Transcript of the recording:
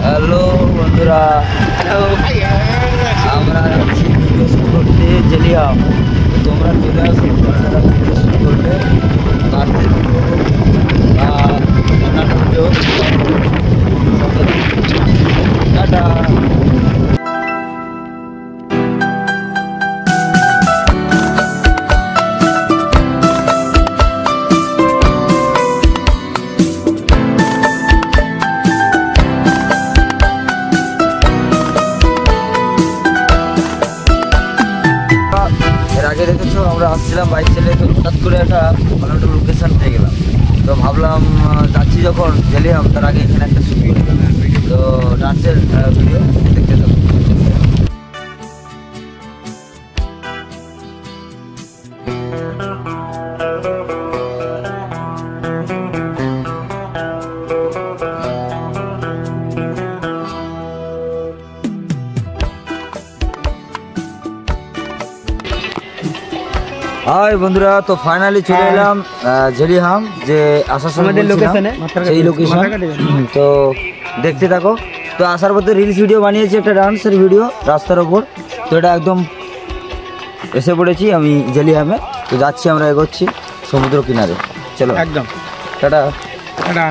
Hello বন্ধুরা, আমরা যাচ্ছি ভিডিও শুট করতে জেলিয়াম। তোমরা চলে আসো ভিডিও শুট করতে কার্তিক বা অন্যান্য ভিডিও। টাটা। এর আগে দেখেছো আমরা আসছিলাম বাইক চালিয়ে, তো হঠাৎ করে একটা ভালো একটা লোকেশান পেয়ে গেলাম। তো ভাবলাম যাচ্ছি যখন জেলিয়াম, তার আগে এখানে একটা শুট করি। তো ডান্সের ভিডিও দেখতে থাকো। হাই বন্ধুরা, তো ফাইনালি চলে এলাম জেলিয়াম, যে আসার সময় সেই লোকেশন। তো দেখতে থাকো। তো আসার পথে রিলস ভিডিও বানিয়েছি, একটা ডান্সের ভিডিও রাস্তার ওপর। তো এটা একদম এসে পড়েছি আমি জেলিয়ামে। তো যাচ্ছি, আমরা এগোচ্ছি সমুদ্র কিনারে। চলো একদম টাটা টাটা।